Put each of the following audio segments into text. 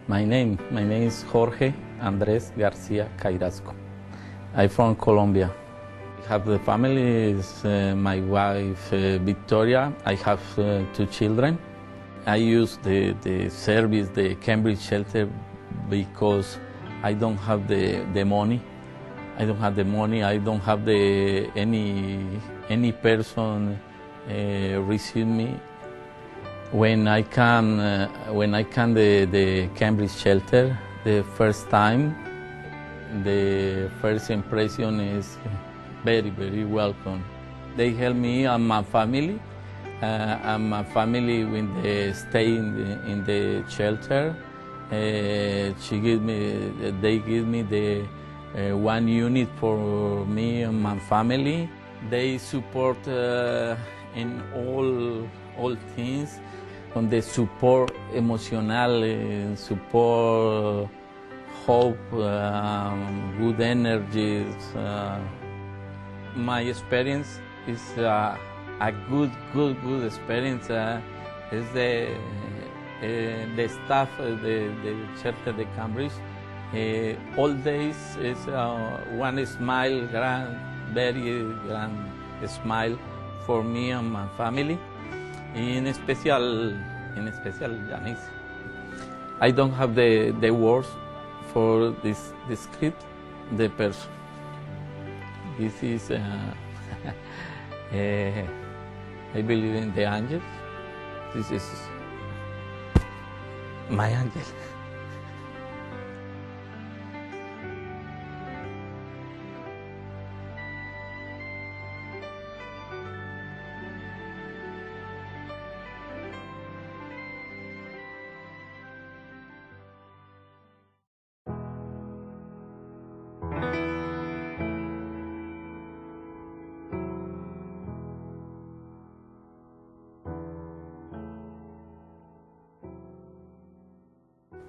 My name is Jorge Andres Garcia Cairasco. I'm from Colombia. I have the family, is my wife Victoria. I have 2 children. I use the service, the Cambridge shelter, because I don't have the money. I don't have the money. I don't have any person receive me. When I come the Cambridge shelter the first time, the first impression is very, very welcome. They help me and my family. When they stay in the shelter, they give me the 1 unit for me and my family. They support in all things. On the support emotional, support, hope, good energies. My experience is a good experience. Is the staff, the shelter, the Cambridge. All days is one smile, very grand smile for me and my family. In special, Janice. I don't have the words for this script, the person. This is, I believe in the angels. This is my angel.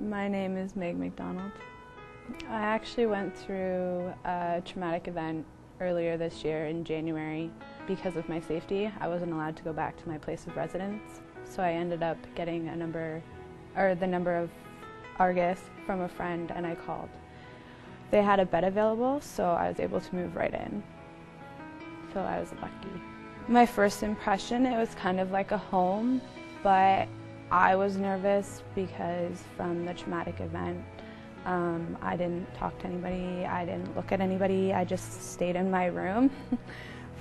My name is Macdonald. I actually went through a traumatic event earlier this year in January. Because of my safety, I wasn't allowed to go back to my place of residence, so I ended up getting the number of Argus from a friend, and I called. They had a bed available, so I was able to move right in. So I was lucky. My first impression, it was kind of like a home, but I was nervous because from the traumatic event, I didn't talk to anybody, I didn't look at anybody, I just stayed in my room.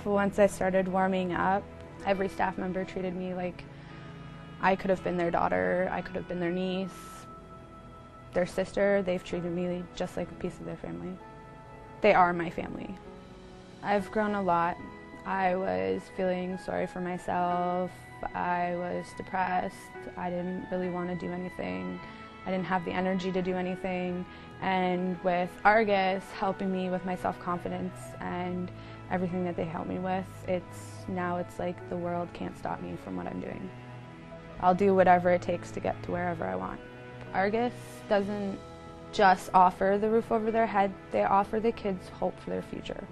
But once I started warming up, every staff member treated me like I could have been their daughter, I could have been their niece, their sister. They've treated me just like a piece of their family. They are my family. I've grown a lot. I was feeling sorry for myself. I was depressed. I didn't really want to do anything. I didn't have the energy to do anything. And with Argus helping me with my self-confidence and everything that they helped me with, now it's like the world can't stop me from what I'm doing. I'll do whatever it takes to get to wherever I want. Argus doesn't just offer the roof over their head, they offer the kids hope for their future.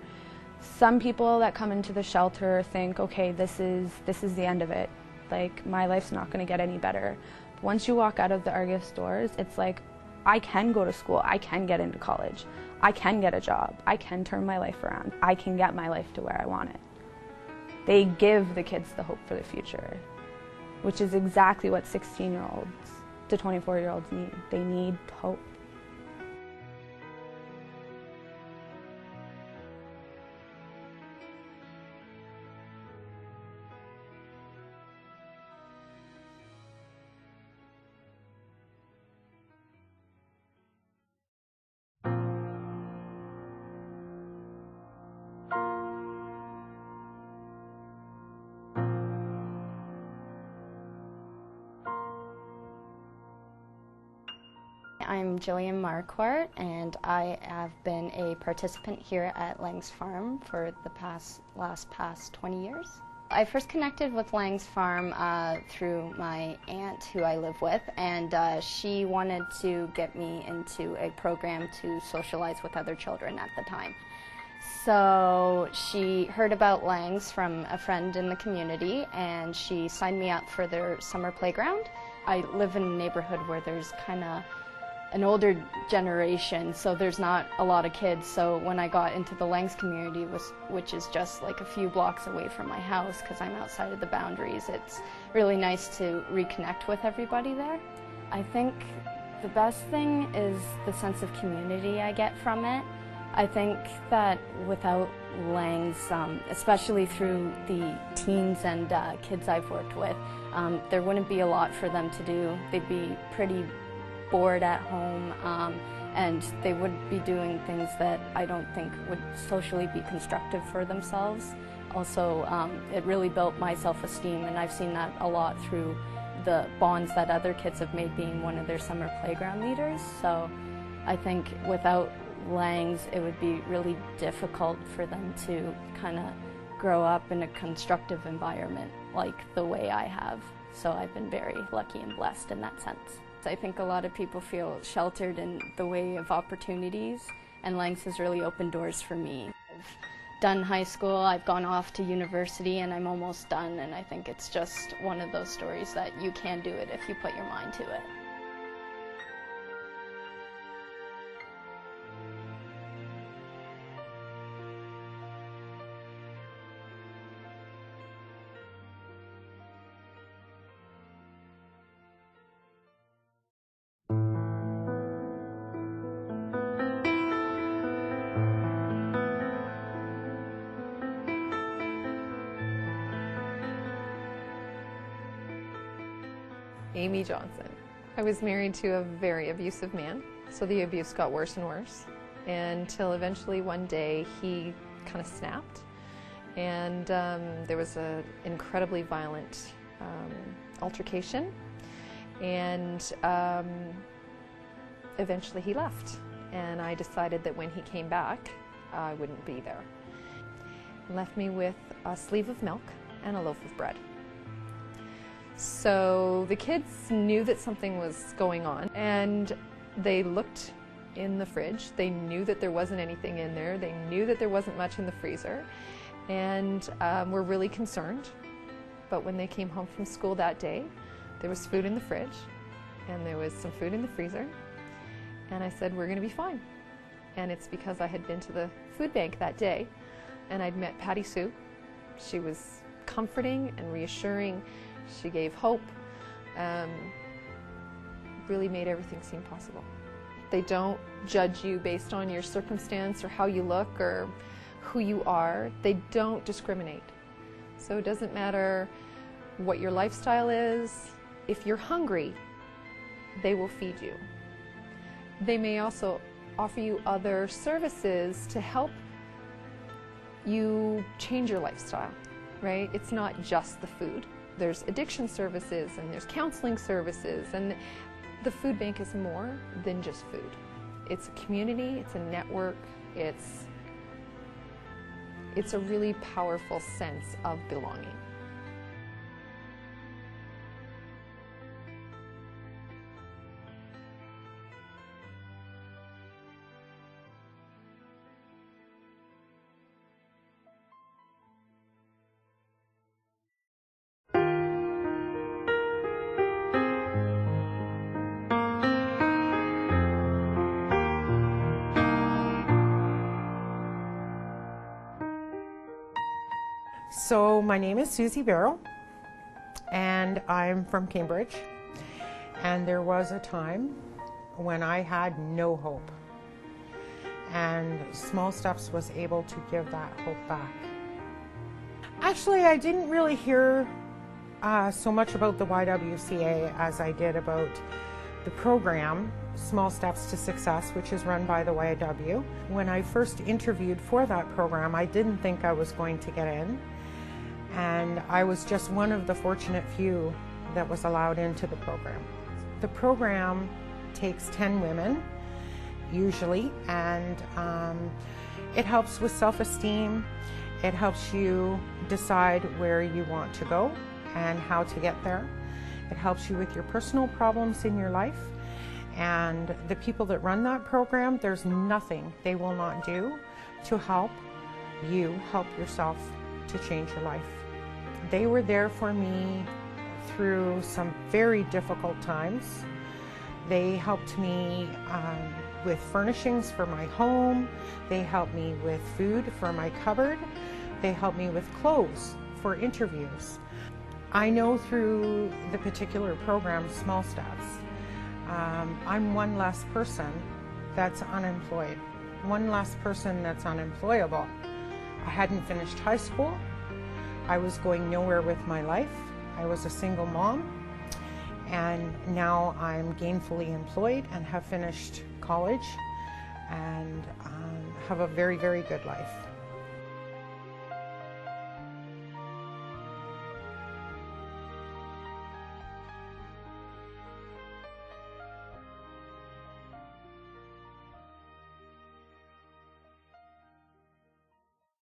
Some people that come into the shelter think, okay, this is the end of it. Like, my life's not going to get any better. But once you walk out of the Argus doors, it's like, I can go to school, I can get into college, I can get a job, I can turn my life around, I can get my life to where I want it. They give the kids the hope for the future, which is exactly what 16-year-olds to 24-year-olds need. They need hope. I'm Jillian Marquardt, and I have been a participant here at Lang's Farm for the past 20 years. I first connected with Lang's Farm through my aunt who I live with, and she wanted to get me into a program to socialize with other children at the time. So she heard about Lang's from a friend in the community, and she signed me up for their summer playground. I live in a neighborhood where there's kind of an older generation, so there's not a lot of kids. So when I got into the Langs community, which is just like a few blocks away from my house because I'm outside of the boundaries, it's really nice to reconnect with everybody there. I think the best thing is the sense of community I get from it. I think that without Langs, especially through the teens and kids I've worked with, there wouldn't be a lot for them to do. They'd be pretty bored at home, and they would be doing things that I don't think would socially be constructive for themselves. Also, it really built my self-esteem, and I've seen that a lot through the bonds that other kids have made being one of their summer playground leaders. So I think without Langs, it would be really difficult for them to kind of grow up in a constructive environment like the way I have. So I've been very lucky and blessed in that sense. I think a lot of people feel sheltered in the way of opportunities, and Langs has really opened doors for me. I've done high school, I've gone off to university, and I'm almost done, and I think it's just one of those stories that you can do it if you put your mind to it. Amy Johnson. I was married to a very abusive man, so the abuse got worse and worse, until eventually one day he kind of snapped, and there was an incredibly violent altercation, and eventually he left, and I decided that when he came back I wouldn't be there. He left me with a sleeve of milk and a loaf of bread. So the kids knew that something was going on, and they looked in the fridge. They knew that there wasn't anything in there. They knew that there wasn't much in the freezer, and were really concerned. But when they came home from school that day, there was food in the fridge, and there was some food in the freezer, and I said, we're going to be fine. And it's because I had been to the food bank that day, and I'd met Patty Sue. She was comforting and reassuring. She gave hope, really made everything seem possible. They don't judge you based on your circumstance or how you look or who you are. They don't discriminate. So it doesn't matter what your lifestyle is. If you're hungry, they will feed you. They may also offer you other services to help you change your lifestyle, right? It's not just the food. There's addiction services and there's counseling services, and the food bank is more than just food. It's a community, it's a network, it's a really powerful sense of belonging. So my name is Suzy Barrow, and I'm from Cambridge, and there was a time when I had no hope, and Small Steps was able to give that hope back. Actually, I didn't really hear so much about the YWCA as I did about the program Small Steps to Success, which is run by the YW. When I first interviewed for that program, I didn't think I was going to get in. And I was just one of the fortunate few that was allowed into the program. The program takes 10 women, usually, and it helps with self-esteem. It helps you decide where you want to go and how to get there. It helps you with your personal problems in your life. And the people that run that program, there's nothing they will not do to help you help yourself to change your life. They were there for me through some very difficult times. They helped me with furnishings for my home. They helped me with food for my cupboard. They helped me with clothes for interviews. I know through the particular program, Small Steps, I'm one less person that's unemployed, one less person that's unemployable. I hadn't finished high school. I was going nowhere with my life. I was a single mom. And now I'm gainfully employed and have finished college and have a very, very good life.